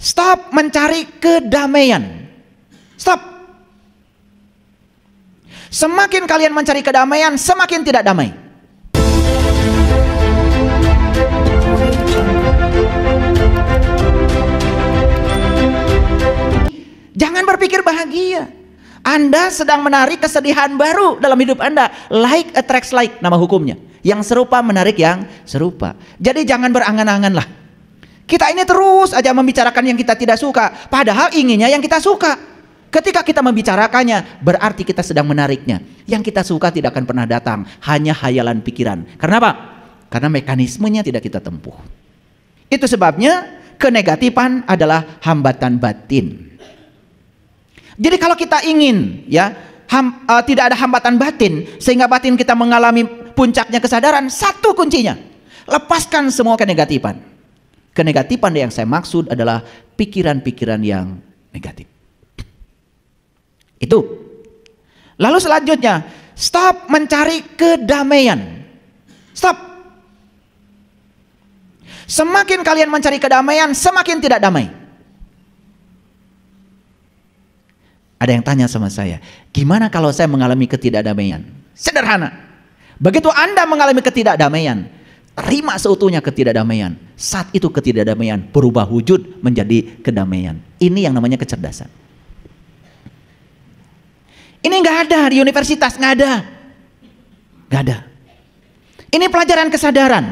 Stop mencari kedamaian. Stop. Semakin kalian mencari kedamaian, semakin tidak damai. Jangan berpikir bahagia. Anda sedang menarik kesedihan baru dalam hidup Anda. Like attracts like, nama hukumnya. Yang serupa menarik yang serupa. Jadi jangan berangan-angan lah. Kita ini terus aja membicarakan yang kita tidak suka, padahal inginnya yang kita suka. Ketika kita membicarakannya, berarti kita sedang menariknya. Yang kita suka tidak akan pernah datang, hanya hayalan pikiran. Karena apa? Karena mekanismenya tidak kita tempuh. Itu sebabnya kenegatifan adalah hambatan batin. Jadi kalau kita ingin tidak ada hambatan batin sehingga batin kita mengalami puncaknya kesadaran, satu kuncinya, lepaskan semua kenegatifan. Kenegatifan yang saya maksud adalah pikiran-pikiran yang negatif. Itu. Lalu selanjutnya, stop mencari kedamaian. Stop. Semakin kalian mencari kedamaian, semakin tidak damai. Ada yang tanya sama saya, gimana kalau saya mengalami ketidakdamaian? Sederhana. Begitu Anda mengalami ketidakdamaian, terima seutuhnya ketidakdamaian. Saat itu ketidakdamaian berubah wujud menjadi kedamaian. Ini yang namanya kecerdasan. Ini nggak ada di universitas, nggak ada. Nggak ada. Ini pelajaran kesadaran.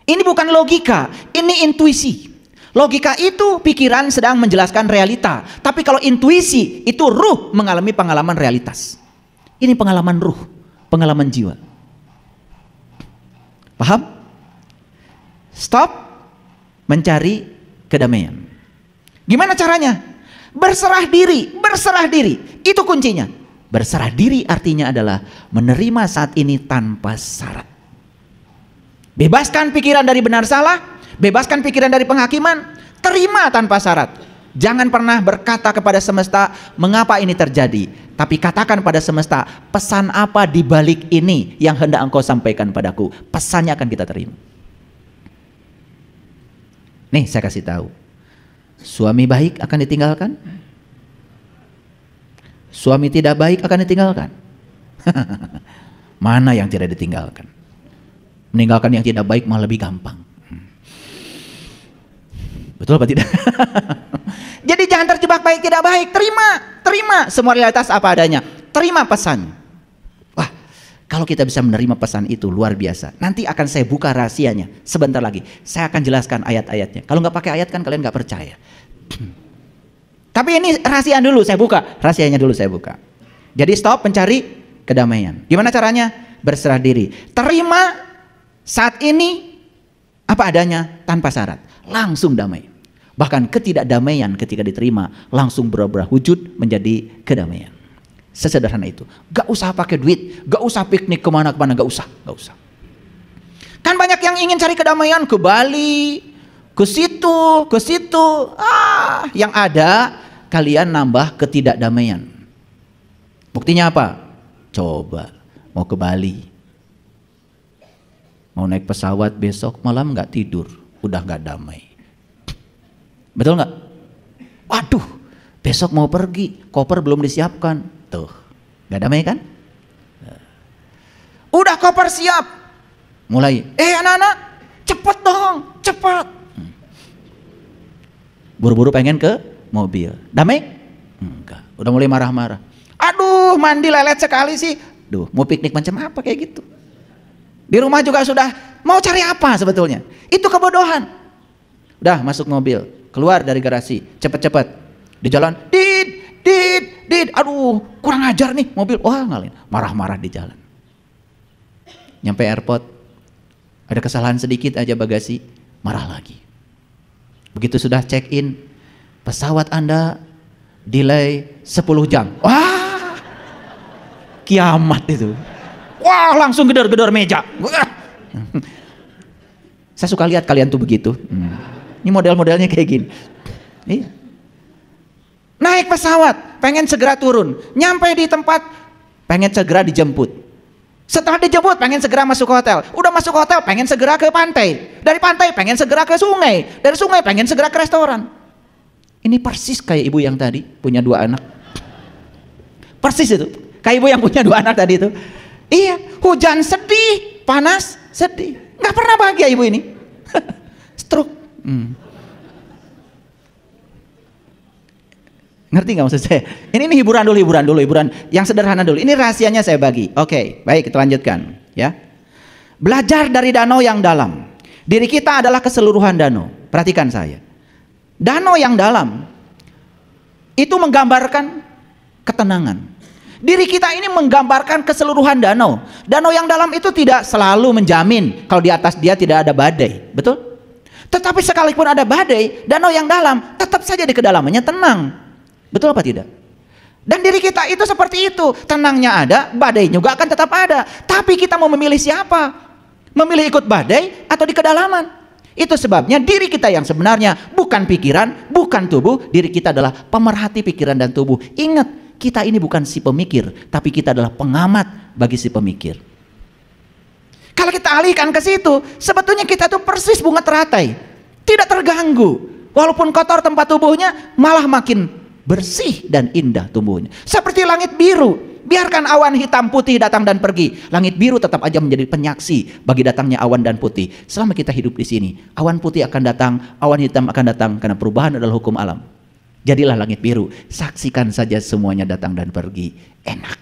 Ini bukan logika, ini intuisi. Logika itu pikiran sedang menjelaskan realita. Tapi kalau intuisi itu ruh mengalami pengalaman realitas. Ini pengalaman ruh, pengalaman jiwa. Paham? Stop mencari kedamaian. Gimana caranya? Berserah diri, berserah diri. Itu kuncinya. Berserah diri artinya adalah menerima saat ini tanpa syarat. Bebaskan pikiran dari benar salah, bebaskan pikiran dari penghakiman, terima tanpa syarat. Jangan pernah berkata kepada semesta, mengapa ini terjadi? Tapi katakan pada semesta, pesan apa di balik ini yang hendak engkau sampaikan padaku? Pesannya akan kita terima. Nih saya kasih tahu. Suami baik akan ditinggalkan? Suami tidak baik akan ditinggalkan? Mana yang tidak ditinggalkan? Meninggalkan yang tidak baik malah lebih gampang. Betul apa tidak? Jadi jangan terjebak baik tidak baik. Terima semua realitas apa adanya. Terima pesan. Wah, kalau kita bisa menerima pesan itu luar biasa. Nanti akan saya buka rahasianya sebentar lagi. Saya akan jelaskan ayat-ayatnya. Kalau nggak pakai ayat kan kalian nggak percaya. Tapi ini rahasia dulu saya buka. Rahasianya dulu saya buka. Jadi stop mencari kedamaian. Gimana caranya? Berserah diri. Terima saat ini apa adanya tanpa syarat. Langsung damai. Bahkan ketidakdamaian ketika diterima langsung berubah wujud menjadi kedamaian. Sesederhana itu. Gak usah pakai duit, gak usah piknik kemana-kemana, gak usah. Kan banyak yang ingin cari kedamaian ke Bali, ke situ. Yang ada kalian nambah ketidakdamaian. Buktinya apa? Coba mau ke Bali, mau naik pesawat besok malam gak tidur, udah gak damai. Betul nggak? Waduh, besok mau pergi, koper belum disiapkan, tuh, nggak damai kan? Udah koper siap, mulai, anak-anak, cepet dong, cepet. Buru-buru pengen ke mobil, damai? Enggak, udah mulai marah-marah. Aduh, mandi lelet sekali sih. Duh, mau piknik macam apa kayak gitu? Di rumah juga sudah, mau cari apa sebetulnya? Itu kebodohan. Udah masuk mobil. Keluar dari garasi, cepet-cepet di jalan, dit, aduh, kurang ajar nih mobil, wah ngalin, marah-marah di jalan. Nyampe airport, ada kesalahan sedikit aja bagasi, marah lagi. Begitu sudah check in, pesawat Anda delay 10 jam, wah, kiamat itu, wah langsung gedor-gedor meja. Saya suka lihat kalian tuh begitu. Ini model-modelnya kayak gini. Naik pesawat, pengen segera turun. Nyampe di tempat, pengen segera dijemput. Setelah dijemput, pengen segera masuk hotel. Udah masuk hotel, pengen segera ke pantai. Dari pantai, pengen segera ke sungai. Dari sungai, pengen segera ke restoran. Ini persis kayak ibu yang tadi punya 2 anak. Persis itu. Kayak ibu yang punya 2 anak tadi itu. Iya, hujan sedih, panas sedih. Nggak pernah bahagia ibu ini. Stroke. Ngerti nggak maksud saya? Ini hiburan dulu, hiburan yang sederhana dulu. Ini rahasianya saya bagi. Oke, baik, kita lanjutkan. Ya, belajar dari danau yang dalam. Diri kita adalah keseluruhan danau. Perhatikan saya. Danau yang dalam itu menggambarkan ketenangan. Diri kita ini menggambarkan keseluruhan danau. Danau yang dalam itu tidak selalu menjamin kalau di atas dia tidak ada badai, betul? Tetapi sekalipun ada badai, danau yang dalam tetap saja di kedalamannya tenang. Betul apa tidak? Dan diri kita itu seperti itu. Tenangnya ada, badai juga akan tetap ada. Tapi kita mau memilih siapa? Memilih ikut badai atau di kedalaman? Itu sebabnya diri kita yang sebenarnya bukan pikiran, bukan tubuh. Diri kita adalah pemerhati pikiran dan tubuh. Ingat, kita ini bukan si pemikir, tapi kita adalah pengamat bagi si pemikir. Kalau kita alihkan ke situ, sebetulnya kita tuh persis bunga teratai, tidak terganggu. Walaupun kotor tempat tubuhnya, malah makin bersih dan indah tumbuhnya. Seperti langit biru. Biarkan awan hitam putih datang dan pergi, langit biru tetap aja menjadi penyaksi bagi datangnya awan dan putih. Selama kita hidup di sini, awan putih akan datang, awan hitam akan datang, karena perubahan adalah hukum alam. Jadilah langit biru, saksikan saja semuanya datang dan pergi. Enak.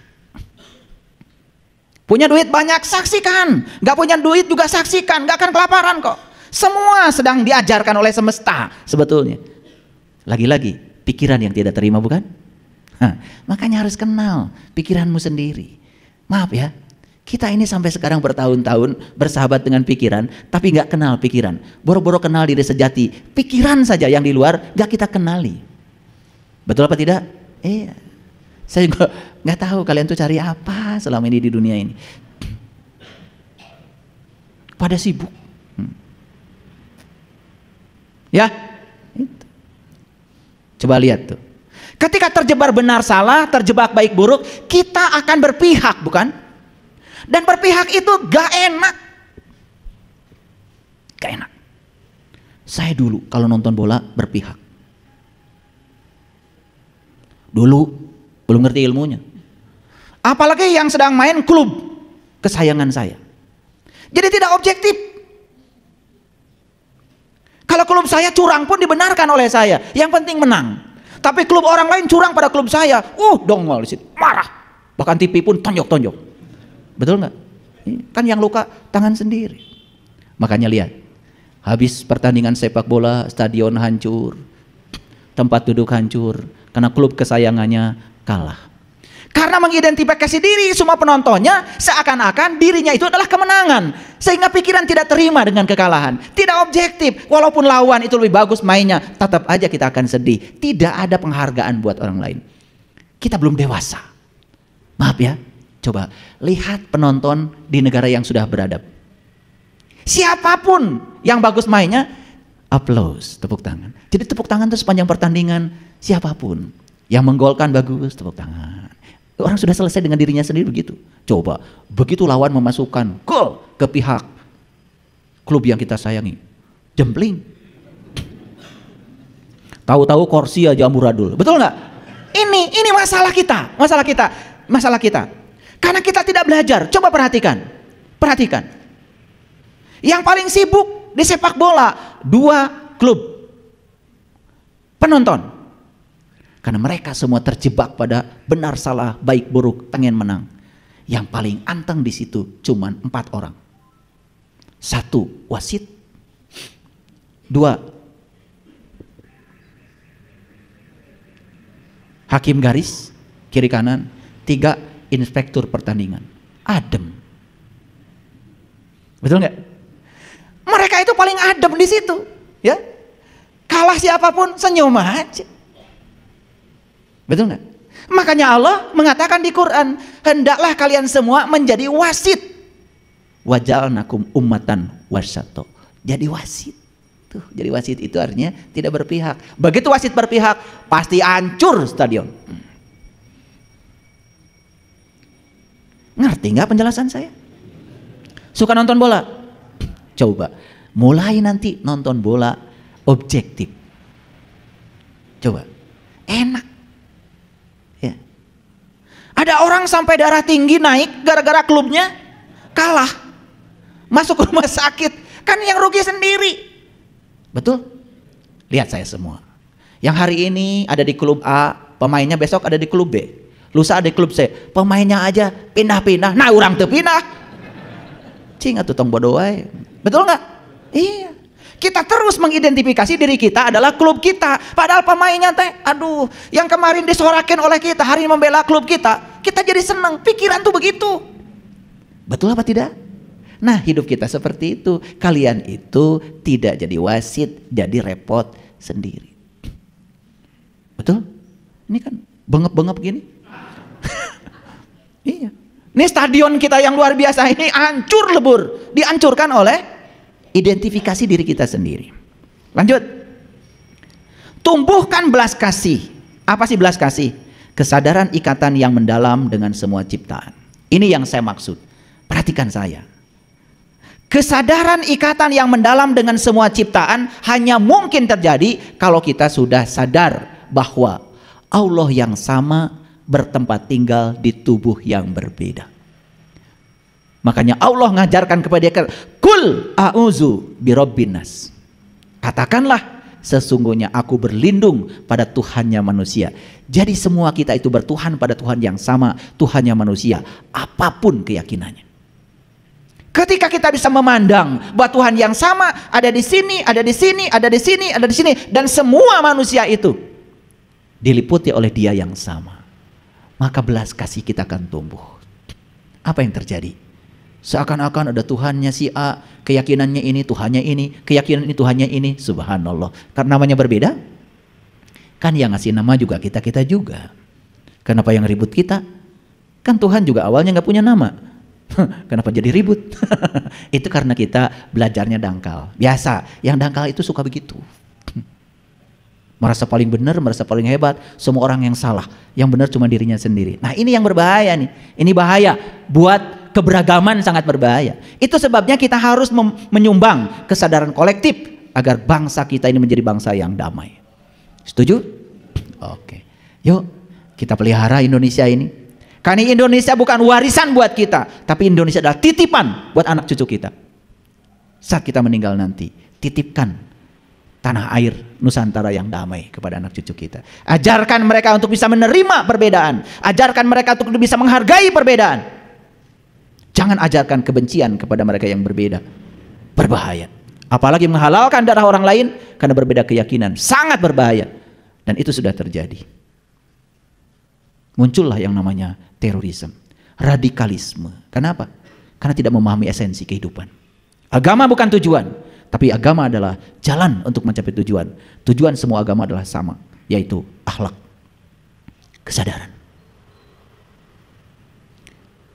Punya duit banyak, saksikan. Gak punya duit juga saksikan, gak akan kelaparan kok. Semua sedang diajarkan oleh semesta sebetulnya. Lagi-lagi pikiran yang tidak terima, bukan? Makanya harus kenal pikiranmu sendiri. Maaf ya, kita ini sampai sekarang bertahun-tahun bersahabat dengan pikiran, tapi nggak kenal pikiran. Boro-boro kenal diri sejati, pikiran saja yang di luar nggak kita kenali. Betul apa tidak? Iya. Saya juga nggak tahu kalian tuh cari apa selama ini di dunia ini. Pada sibuk. Ya, itu. Coba lihat tuh. Ketika terjebak benar salah, terjebak baik buruk, kita akan berpihak, bukan? Dan berpihak itu gak enak. Gak enak. Saya dulu kalau nonton bola berpihak. Dulu belum ngerti ilmunya. Apalagi yang sedang main klub kesayangan saya. Jadi tidak objektif. Kalau klub saya curang pun dibenarkan oleh saya. Yang penting menang. Tapi klub orang lain curang pada klub saya, dongol di situ, marah. Bahkan TV pun tonjok-tonjok. Betul nggak? Kan yang luka tangan sendiri. Makanya lihat, habis pertandingan sepak bola, stadion hancur, tempat duduk hancur, karena klub kesayangannya kalah. Karena mengidentifikasi diri semua penontonnya seakan-akan dirinya itu adalah kemenangan, sehingga pikiran tidak terima dengan kekalahan, tidak objektif. Walaupun lawan itu lebih bagus mainnya, tetap aja kita akan sedih. Tidak ada penghargaan buat orang lain. Kita belum dewasa. Maaf ya, coba lihat penonton di negara yang sudah beradab. Siapapun yang bagus mainnya, applause, tepuk tangan. Jadi tepuk tangan itu sepanjang pertandingan, siapapun yang menggolkan bagus, tepuk tangan. Orang sudah selesai dengan dirinya sendiri begitu. Coba, begitu lawan memasukkan gol ke pihak klub yang kita sayangi, jempling. Tahu-tahu kursi aja amburadul. Betul nggak? Ini masalah kita. Karena kita tidak belajar. Coba perhatikan. Yang paling sibuk di sepak bola 2 klub penonton. Karena mereka semua terjebak pada benar salah, baik buruk, pengen menang. Yang paling anteng di situ cuman 4 orang. 1 wasit, 2 hakim garis kiri kanan, 3 inspektur pertandingan. Adem. Betul nggak? Mereka itu paling adem di situ, ya. Kalah siapapun senyum aja. Betul nggak? Makanya Allah mengatakan di Quran, hendaklah kalian semua menjadi wasit. Wajalnakum ummatan wasato. Jadi wasit. Tuh, jadi wasit itu artinya tidak berpihak. Begitu wasit berpihak, pasti hancur stadion. Ngerti nggak penjelasan saya? Suka nonton bola? Coba mulai nanti nonton bola objektif. Coba. Enak. Ya. Ada orang sampai darah tinggi naik gara-gara klubnya kalah. Masuk rumah sakit. Kan yang rugi sendiri. Betul? Lihat saya semua. Yang hari ini ada di klub A, pemainnya besok ada di klub B. Lusa ada di klub C. Pemainnya aja pindah-pindah. Nah orang tuh pindah. Cing atuh tong bodoh wae. Betul nggak? Iya. Kita terus mengidentifikasi diri kita adalah klub kita. Padahal pemainnya teh, aduh, yang kemarin disorakin oleh kita, hari ini membela klub kita jadi senang. Pikiran tuh begitu. Betul apa tidak? Nah, hidup kita seperti itu. Kalian itu tidak jadi wasit, jadi repot sendiri. Betul? Ini kan bengep-bengep gini. Iya. Ini stadion kita yang luar biasa ini hancur lebur. Dihancurkan oleh identifikasi diri kita sendiri. Lanjut. Tumbuhkan belas kasih. Apa sih belas kasih? Kesadaran ikatan yang mendalam dengan semua ciptaan. Ini yang saya maksud. Perhatikan saya. Kesadaran ikatan yang mendalam dengan semua ciptaan hanya mungkin terjadi kalau kita sudah sadar bahwa Allah yang sama bertempat tinggal di tubuh yang berbeda. Makanya Allah ngajarkan kepada dia, kul a'udzu birabbin nas. Katakanlah, sesungguhnya aku berlindung pada Tuhannya manusia. Jadi semua kita itu bertuhan pada Tuhan yang sama, Tuhannya manusia, apapun keyakinannya. Ketika kita bisa memandang bahwa Tuhan yang sama ada di sini, ada di sini, ada di sini, ada di sini, dan semua manusia itu diliputi oleh Dia yang sama, maka belas kasih kita akan tumbuh. Apa yang terjadi? Seakan-akan ada Tuhannya si A, keyakinannya ini, Tuhannya ini, keyakinan ini, Tuhannya ini. Subhanallah. Karena namanya berbeda, kan yang ngasih nama juga kita juga. Kenapa yang ribut kita? Kan Tuhan juga awalnya nggak punya nama. Kenapa jadi ribut? Itu karena kita belajarnya dangkal. Biasa, yang dangkal itu suka begitu. Merasa paling benar, merasa paling hebat, semua orang yang salah. Yang benar cuma dirinya sendiri. Nah ini yang berbahaya nih. Ini bahaya buat keberagaman, sangat berbahaya. Itu sebabnya kita harus menyumbang kesadaran kolektif agar bangsa kita ini menjadi bangsa yang damai. Setuju? Oke. Yuk kita pelihara Indonesia ini. Karena Indonesia bukan warisan buat kita, tapi Indonesia adalah titipan buat anak cucu kita. Saat kita meninggal nanti, titipkan tanah air Nusantara yang damai kepada anak cucu kita. Ajarkan mereka untuk bisa menerima perbedaan. Ajarkan mereka untuk bisa menghargai perbedaan. Jangan ajarkan kebencian kepada mereka yang berbeda. Berbahaya. Apalagi menghalalkan darah orang lain karena berbeda keyakinan. Sangat berbahaya. Dan itu sudah terjadi. Muncullah yang namanya terorisme, radikalisme. Kenapa? Karena tidak memahami esensi kehidupan. Agama bukan tujuan, tapi agama adalah jalan untuk mencapai tujuan. Tujuan semua agama adalah sama, yaitu akhlak, kesadaran.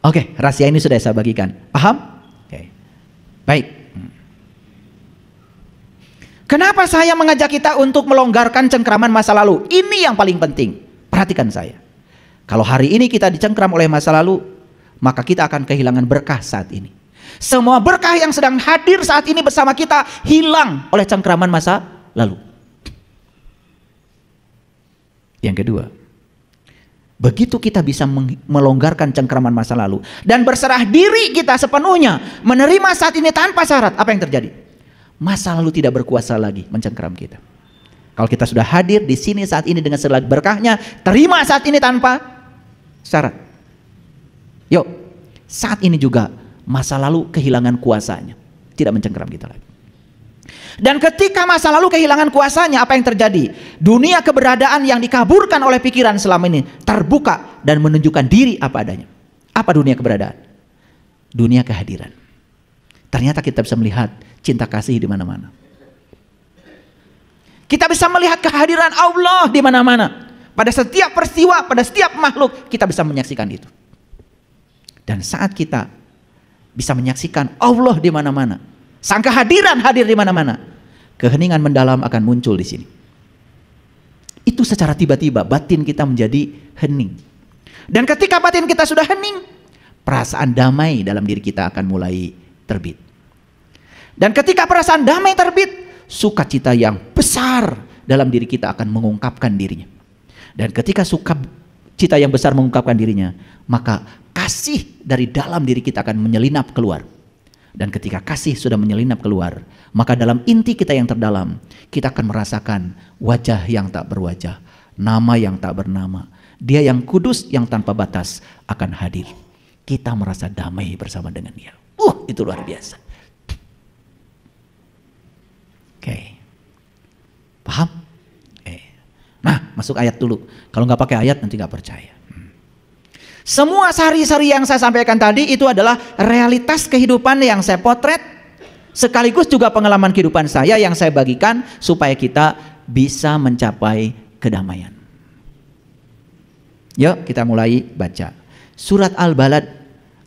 Oke, rahasia ini sudah saya bagikan. Paham? Oke. Baik. Kenapa saya mengajak kita untuk melonggarkan cengkraman masa lalu? Ini yang paling penting. Perhatikan saya. Kalau hari ini kita dicengkram oleh masa lalu, maka kita akan kehilangan berkah saat ini. Semua berkah yang sedang hadir saat ini bersama kita hilang oleh cengkraman masa lalu. Yang kedua, begitu kita bisa melonggarkan cengkraman masa lalu dan berserah diri kita sepenuhnya menerima saat ini tanpa syarat, apa yang terjadi? Masa lalu tidak berkuasa lagi mencengkram kita. Kalau kita sudah hadir di sini saat ini dengan segala berkahnya, terima saat ini tanpa syarat. Yuk, saat ini juga masa lalu kehilangan kuasanya, tidak mencengkram kita lagi. Dan ketika masa lalu kehilangan kuasanya, apa yang terjadi? Dunia keberadaan yang dikaburkan oleh pikiran selama ini terbuka dan menunjukkan diri apa adanya. Apa dunia keberadaan? Dunia kehadiran. Ternyata kita bisa melihat cinta kasih di mana-mana. Kita bisa melihat kehadiran Allah di mana-mana. Pada setiap peristiwa, pada setiap makhluk, kita bisa menyaksikan itu. Dan saat kita bisa menyaksikan Allah di mana-mana, sang kehadiran hadir di mana-mana, keheningan mendalam akan muncul di sini. Itu secara tiba-tiba batin kita menjadi hening. Dan ketika batin kita sudah hening, perasaan damai dalam diri kita akan mulai terbit. Dan ketika perasaan damai terbit, sukacita yang besar dalam diri kita akan mengungkapkan dirinya. Dan ketika sukacita yang besar mengungkapkan dirinya, maka kasih dari dalam diri kita akan menyelinap keluar. Dan ketika kasih sudah menyelinap keluar, maka dalam inti kita yang terdalam, kita akan merasakan wajah yang tak berwajah, nama yang tak bernama. Dia yang kudus, yang tanpa batas akan hadir. Kita merasa damai bersama dengan dia. Itu luar biasa. Oke. Paham? Nah, masuk ayat dulu. Kalau nggak pakai ayat nanti nggak percaya. Semua sari-sari yang saya sampaikan tadi itu adalah realitas kehidupan yang saya potret, sekaligus juga pengalaman kehidupan saya yang saya bagikan supaya kita bisa mencapai kedamaian. Yuk kita mulai baca. Surat Al-Balad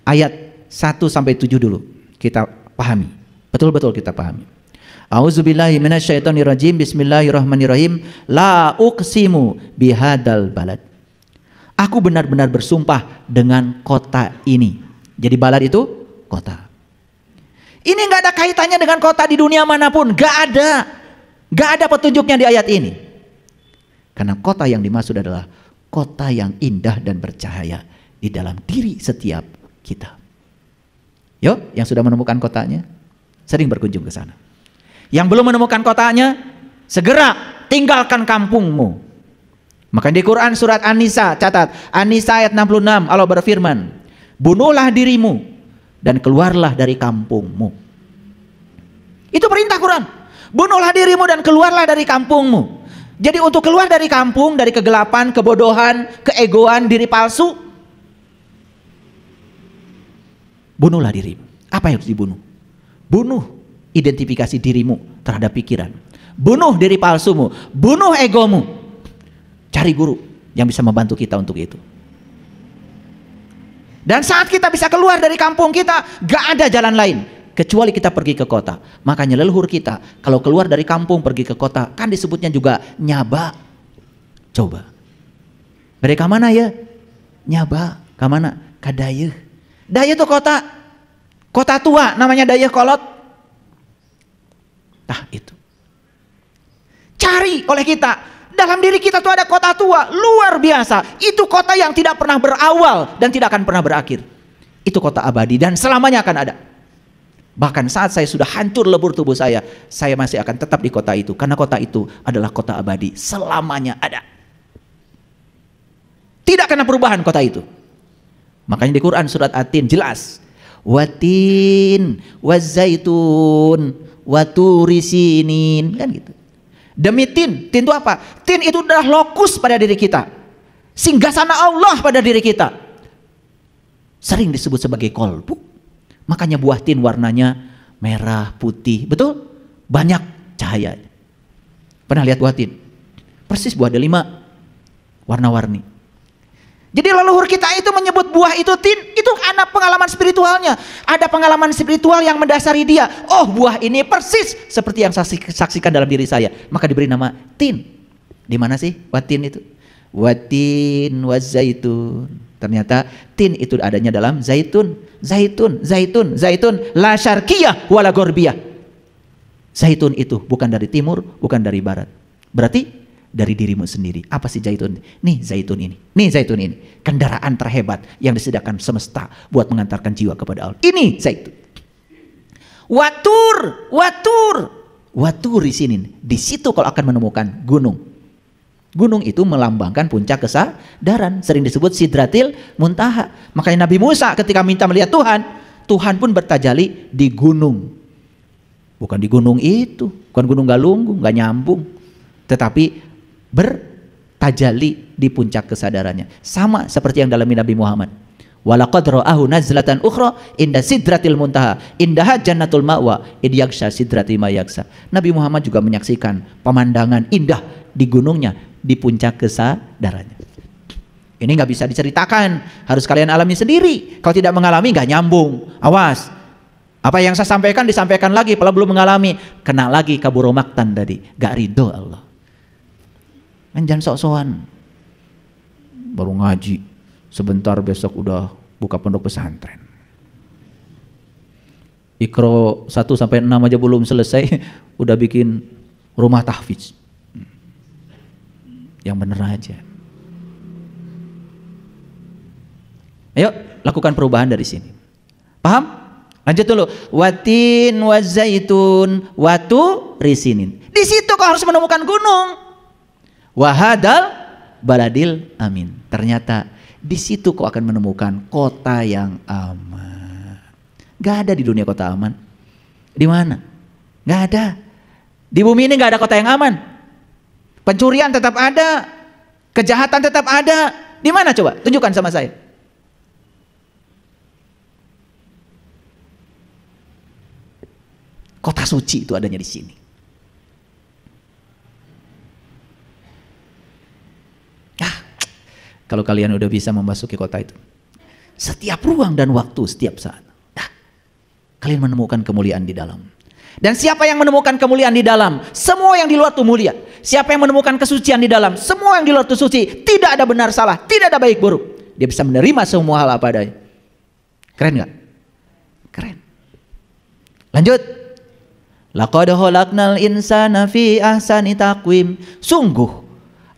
ayat 1-7 dulu. Kita pahami. Betul-betul kita pahami. A'udzubillahi minasyaitonirrajim. Bismillahirrahmanirrahim. La uqsimu bihadal balad. Aku benar-benar bersumpah dengan kota ini. Jadi balad itu kota. Ini nggak ada kaitannya dengan kota di dunia manapun. Nggak ada petunjuknya di ayat ini. Karena kota yang dimaksud adalah kota yang indah dan bercahaya di dalam diri setiap kita. Yuk, yang sudah menemukan kotanya, sering berkunjung ke sana. Yang belum menemukan kotanya, segera tinggalkan kampungmu. Maka di Quran surat An-Nisa, catat, An-Nisa ayat 66, Allah berfirman, bunuhlah dirimu dan keluarlah dari kampungmu. Itu perintah Quran. Bunuhlah dirimu dan keluarlah dari kampungmu. Jadi untuk keluar dari kampung, dari kegelapan, kebodohan, keegoan, diri palsu, bunuhlah dirimu. Apa yang harus dibunuh? Bunuh identifikasi dirimu terhadap pikiran. Bunuh diri palsumu. Bunuh egomu. Cari guru yang bisa membantu kita untuk itu. Dan saat kita bisa keluar dari kampung kita, gak ada jalan lain kecuali kita pergi ke kota. Makanya leluhur kita kalau keluar dari kampung pergi ke kota, kan disebutnya juga nyaba. Coba. Mereka mana ya? Nyaba. Kamana? Kadayeuh. Dayeuh itu kota. Kota tua namanya Dayeuh Kolot. Nah itu. Cari oleh kita. Dalam diri kita tuh ada kota tua, luar biasa. Itu kota yang tidak pernah berawal dan tidak akan pernah berakhir. Itu kota abadi dan selamanya akan ada. Bahkan saat saya sudah hancur lebur tubuh saya masih akan tetap di kota itu. Karena kota itu adalah kota abadi, selamanya ada. Tidak kena perubahan kota itu. Makanya di Quran surat At-Tin jelas. Watin, wazaitun, waturisinin. Kan gitu. Demi tin itu apa? Tin itu adalah lokus pada diri kita, singgasana Allah pada diri kita. Sering disebut sebagai kolbu. Makanya buah tin warnanya merah, putih, betul? Banyak cahaya. Pernah lihat buah tin? Persis buah delima, warna-warni. Jadi leluhur kita itu menyebut buah itu tin, itu anak pengalaman spiritualnya. Ada pengalaman spiritual yang mendasari dia. Oh, buah ini persis seperti yang saya saksikan dalam diri saya. Maka diberi nama tin. Di mana sih watin itu? Watin wazaitun. Ternyata tin itu adanya dalam zaitun. Zaitun, zaitun, zaitun. La syarqiyah wala gorbiyah. Zaitun itu bukan dari timur, bukan dari barat. Berarti dari dirimu sendiri. Apa sih zaitun? Nih zaitun ini. Nih zaitun ini. Kendaraan terhebat yang disediakan semesta buat mengantarkan jiwa kepada Allah. Ini zaitun. Watur di sini. Di situ kalau akan menemukan gunung. Gunung itu melambangkan puncak kesadaran. Sering disebut Sidratil Muntaha. Makanya Nabi Musa ketika minta melihat Tuhan, Tuhan pun bertajali di gunung. Bukan di gunung itu. Bukan gunung Galunggung, gak nyambung. Tetapi bertajali di puncak kesadarannya. Sama seperti yang dalam Nabi Muhammad. Walaqad ra'ahu nazlatan ukhra inda sidratil muntaha indaha jannatul ma'wa id yaghsha sidrati ma yaghsha. Nabi Muhammad juga menyaksikan pemandangan indah di gunungnya di puncak kesadarannya. Ini nggak bisa diceritakan, harus kalian alami sendiri. Kalau tidak mengalami nggak nyambung. Awas. Apa yang saya sampaikan disampaikan lagi, kalau belum mengalami kena lagi kaburomaktan tadi. Gak ridho Allah. Jangan sok-sokan. Baru ngaji, sebentar besok udah buka pondok pesantren. Iqra 1-6 aja belum selesai, udah bikin rumah tahfiz. Yang benar aja. Ayo lakukan perubahan dari sini. Paham? Lanjut dulu. Watin wazaitun watu risinin. Di situ kau harus menemukan gunung. Wahadal baladil amin. Ternyata di situ kau akan menemukan kota yang aman. Gak ada di dunia kota aman. Di mana? Gak ada. Di bumi ini gak ada kota yang aman. Pencurian tetap ada. Kejahatan tetap ada. Di mana coba? Tunjukkan sama saya. Kota suci itu adanya di sini. Kalau kalian udah bisa memasuki kota itu, setiap ruang dan waktu, setiap saat, kalian menemukan kemuliaan di dalam. Dan siapa yang menemukan kemuliaan di dalam, semua yang di luar itu mulia. Siapa yang menemukan kesucian di dalam, semua yang di luar itu suci. Tidak ada benar salah, tidak ada baik buruk. Dia bisa menerima semua hal apa adanya. Keren gak? Keren. Lanjut. Laqad khalaqnal insana fi ahsani taqwim. Sungguh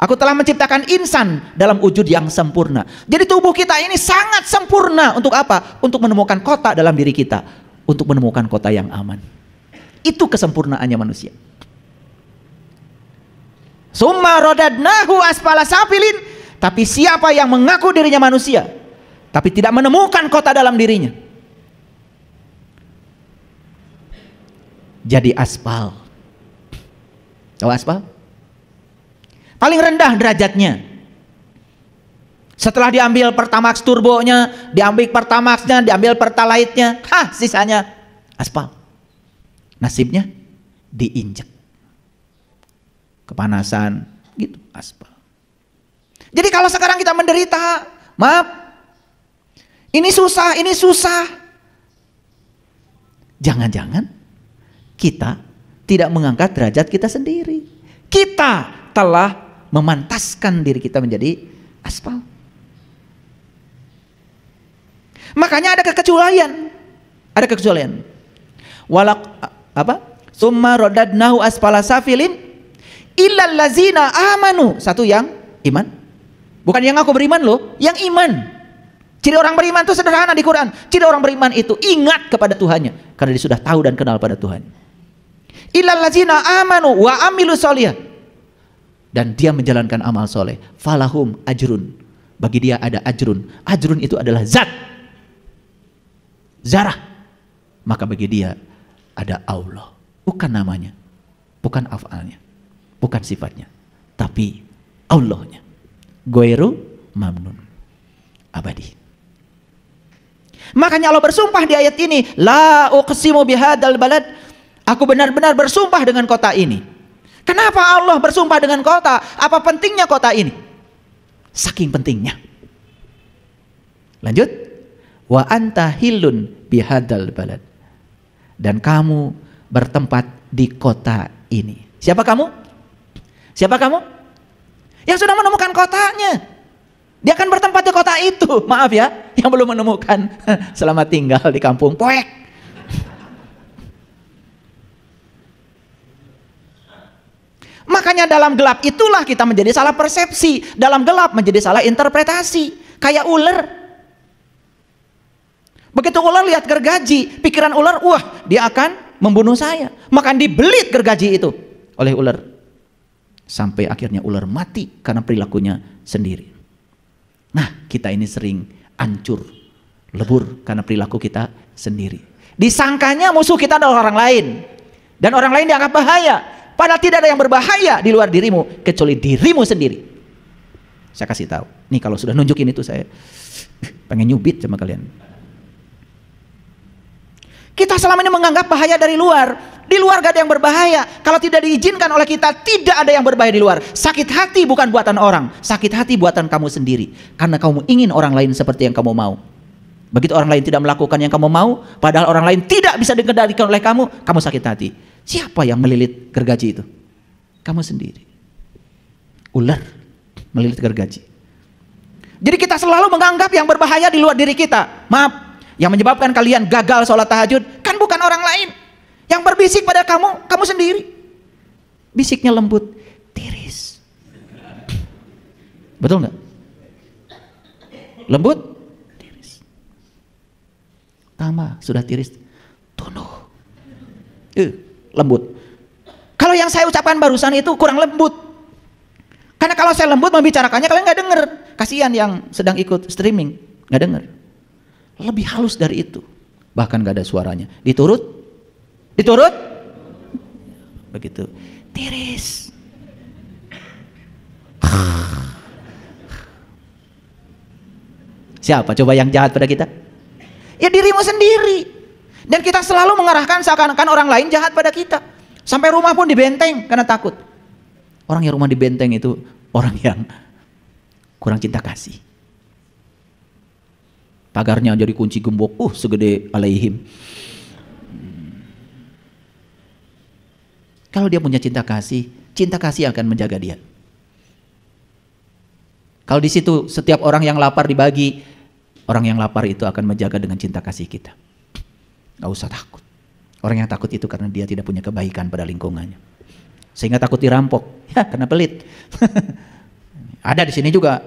aku telah menciptakan insan dalam wujud yang sempurna. Jadi tubuh kita ini sangat sempurna. Untuk apa? Untuk menemukan kota dalam diri kita. Untuk menemukan kota yang aman. Itu kesempurnaannya manusia. Summa rodadnahu asfala safilin. Tapi siapa yang mengaku dirinya manusia, tapi tidak menemukan kota dalam dirinya, jadi aspal. Tahu aspal? Paling rendah derajatnya. Setelah diambil Pertamax turbonya, diambil Pertamaxnya, diambil Pertalite-nya, sisanya aspal. Nasibnya diinjek. Kepanasan, gitu, aspal. Jadi kalau sekarang kita menderita, maaf, ini susah. Jangan-jangan kita tidak mengangkat derajat kita sendiri. Kita telah memantaskan diri kita menjadi aspal. Makanya ada kekecualian. Ada kekecualian. Summa rodadnahu asfala safilin illal lazina amanu. Satu yang iman. Bukan yang aku beriman loh, yang iman. Ciri orang beriman itu sederhana di Quran. Ciri orang beriman itu ingat kepada Tuhannya, karena dia sudah tahu dan kenal pada Tuhan. Illal lazina amanu wa amilu sholihah. Dan dia menjalankan amal soleh. Falahum ajrun. Bagi dia ada ajrun. Ajrun itu adalah zat. Zarah. Maka bagi dia ada Allah. Bukan namanya, bukan af'alnya, bukan sifatnya, tapi Allahnya. Goiru mamnun, abadi. Makanya Allah bersumpah di ayat ini, la uqsimu bihadzal balad. Aku benar-benar bersumpah dengan kota ini. Kenapa Allah bersumpah dengan kota? Apa pentingnya kota ini? Saking pentingnya. Lanjut. Wa anta hillun bihadzal balad. Dan kamu bertempat di kota ini. Siapa kamu? Siapa kamu? Yang sudah menemukan kotanya. Dia akan bertempat di kota itu. Maaf ya, yang belum menemukan, selamat tinggal di kampung poek. Makanya dalam gelap itulah kita menjadi salah persepsi. Dalam gelap menjadi salah interpretasi. Kayak ular. Begitu ular lihat gergaji, pikiran ular, wah dia akan membunuh saya. Maka dibelit gergaji itu oleh ular. Sampai akhirnya ular mati karena perilakunya sendiri. Nah, kita ini sering hancur, lebur karena perilaku kita sendiri. Disangkanya musuh kita adalah orang lain. Dan orang lain dianggap bahaya. Padahal tidak ada yang berbahaya di luar dirimu kecuali dirimu sendiri. Saya kasih tahu. Nih kalau sudah nunjukin itu saya pengen nyubit sama kalian. Kita selama ini menganggap bahaya dari luar. Di luar gak ada yang berbahaya. Kalau tidak diizinkan oleh kita, tidak ada yang berbahaya di luar. Sakit hati bukan buatan orang. Sakit hati buatan kamu sendiri. Karena kamu ingin orang lain seperti yang kamu mau. Begitu orang lain tidak melakukan yang kamu mau, padahal orang lain tidak bisa dikendalikan oleh kamu, kamu sakit hati. Siapa yang melilit gergaji itu? Kamu sendiri. Ular melilit gergaji. Jadi kita selalu menganggap yang berbahaya di luar diri kita. Maaf. Yang menyebabkan kalian gagal sholat tahajud kan bukan orang lain. Yang berbisik pada kamu, kamu sendiri. Bisiknya lembut, tiris. Betul nggak? Lembut, tiris. Tambah, sudah tiris, tunduk. Lembut. Kalau yang saya ucapkan barusan itu kurang lembut. Karena kalau saya lembut membicarakannya kalian nggak denger. Kasihan yang sedang ikut streaming, nggak denger. Lebih halus dari itu. Bahkan nggak ada suaranya. Diturut, begitu. Tiris. Siapa coba yang jahat pada kita? Ya dirimu sendiri. Dan kita selalu mengarahkan seakan-akan orang lain jahat pada kita. Sampai rumah pun dibenteng karena takut. Orang yang rumah dibenteng itu orang yang kurang cinta kasih. Pagarnya jadi kunci gembok, segede alaihim. Kalau dia punya cinta kasih akan menjaga dia. Kalau di situ setiap orang yang lapar dibagi, orang yang lapar itu akan menjaga dengan cinta kasih kita. Gak usah takut. Orang yang takut itu karena dia tidak punya kebaikan pada lingkungannya. Sehingga takut dirampok. Ya, karena pelit. Ada di sini juga.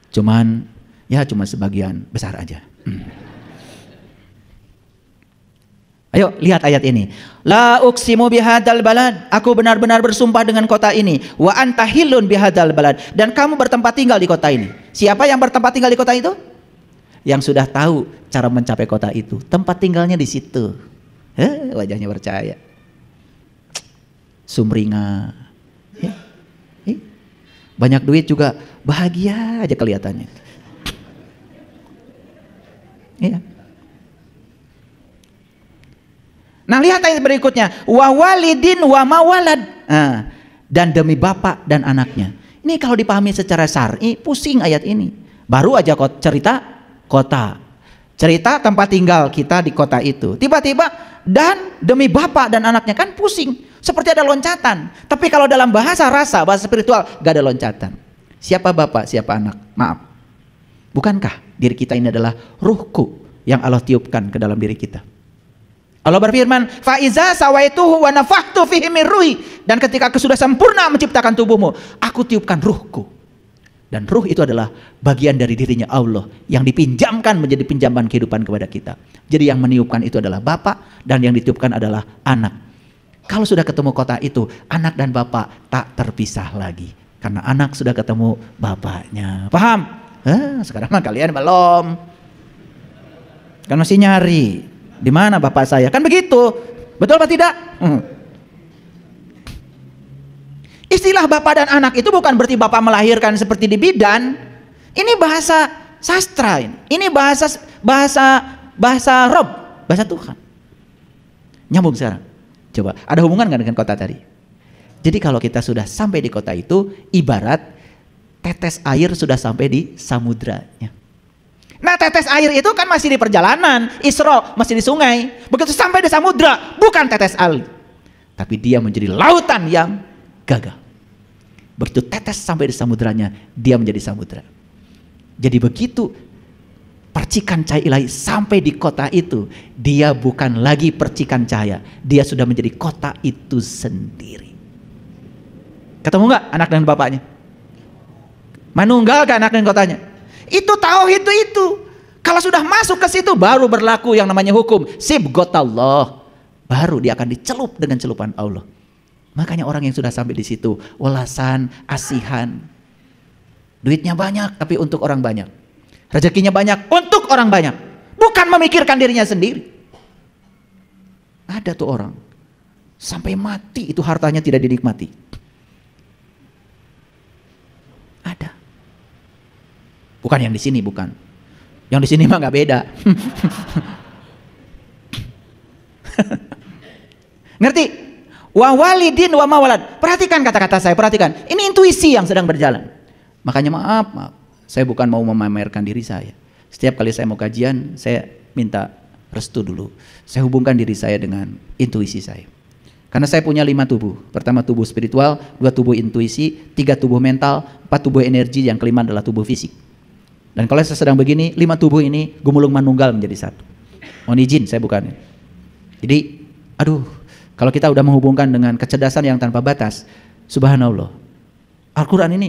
Cuma sebagian besar aja. Ayo lihat ayat ini. La uqsimu bihadzal balad. Aku benar-benar bersumpah dengan kota ini. Wa anta hillun bihadzal balad. Dan kamu bertempat tinggal di kota ini. Siapa yang bertempat tinggal di kota itu? Yang sudah tahu cara mencapai kota itu. Tempat tinggalnya di situ. Wajahnya percaya. Sumringah. Banyak duit juga bahagia aja kelihatannya. Iya. Nah, lihat ayat berikutnya. Wa walidin wa mawalad. Dan demi bapak dan anaknya. Ini kalau dipahami secara syar'i pusing ayat ini. Baru aja cerita kota. Cerita tempat tinggal kita di kota itu. Tiba-tiba dan demi bapak dan anaknya, kan pusing. Seperti ada loncatan. Tapi kalau dalam bahasa rasa, bahasa spiritual, gak ada loncatan. Siapa bapak, siapa anak? Maaf. Bukankah diri kita ini adalah ruhku yang Allah tiupkan ke dalam diri kita? Allah berfirman, fa iza sawaituhu wa nafakhtu fihi min ruhi. Dan ketika aku sudah sempurna menciptakan tubuhmu, aku tiupkan ruhku. Dan ruh itu adalah bagian dari dirinya Allah yang dipinjamkan menjadi pinjaman kehidupan kepada kita. Jadi yang meniupkan itu adalah bapak dan yang ditiupkan adalah anak. Kalau sudah ketemu kota itu, anak dan bapak tak terpisah lagi. Karena anak sudah ketemu bapaknya. Paham? Sekarang mah kalian belum. Kan masih nyari. Di mana bapak saya? Kan begitu. Betul apa tidak? Istilah bapak dan anak itu bukan berarti bapak melahirkan seperti di bidan. Ini bahasa sastra ini. Ini bahasa Rob, bahasa Tuhan. Nyambung sekarang. Coba, ada hubungan nggak dengan kota tadi? Jadi kalau kita sudah sampai di kota itu, ibarat tetes air sudah sampai di samudranya. Nah, tetes air itu kan masih di perjalanan, Isra masih di sungai. Begitu sampai di samudra, bukan tetes air, tapi dia menjadi lautan yang gagah. Begitu tetes sampai di samudranya, dia menjadi samudra. Jadi begitu percikan cahaya ilahi sampai di kota itu, dia bukan lagi percikan cahaya, dia sudah menjadi kota itu sendiri. Ketemu nggak anak dan bapaknya? Manunggal kan anak dan kotanya? Itu tauhid itu. Kalau sudah masuk ke situ baru berlaku yang namanya hukum sibghatallah. Baru dia akan dicelup dengan celupan Allah. Makanya orang yang sudah sampai di situ welasan, asihan. Duitnya banyak tapi untuk orang banyak. Rezekinya banyak untuk orang banyak. Bukan memikirkan dirinya sendiri. Ada tuh orang sampai mati itu hartanya tidak dinikmati. Ada. Bukan yang di sini, bukan. Yang di sini mah nggak beda. Ngerti? Wa walidin wa mawalad. Perhatikan kata-kata saya, perhatikan. Ini intuisi yang sedang berjalan. Makanya maaf, saya bukan mau memamerkan diri saya. Setiap kali saya mau kajian, saya minta restu dulu. Saya hubungkan diri saya dengan intuisi saya. Karena saya punya 5 tubuh. Pertama tubuh spiritual, 2 tubuh intuisi, 3 tubuh mental, 4 tubuh energi, yang kelima adalah tubuh fisik. Dan kalau saya sedang begini, 5 tubuh ini gumulung manunggal menjadi 1. Mohon izin, saya bukan. Jadi, kalau kita udah menghubungkan dengan kecerdasan yang tanpa batas, subhanallah, Al-Quran ini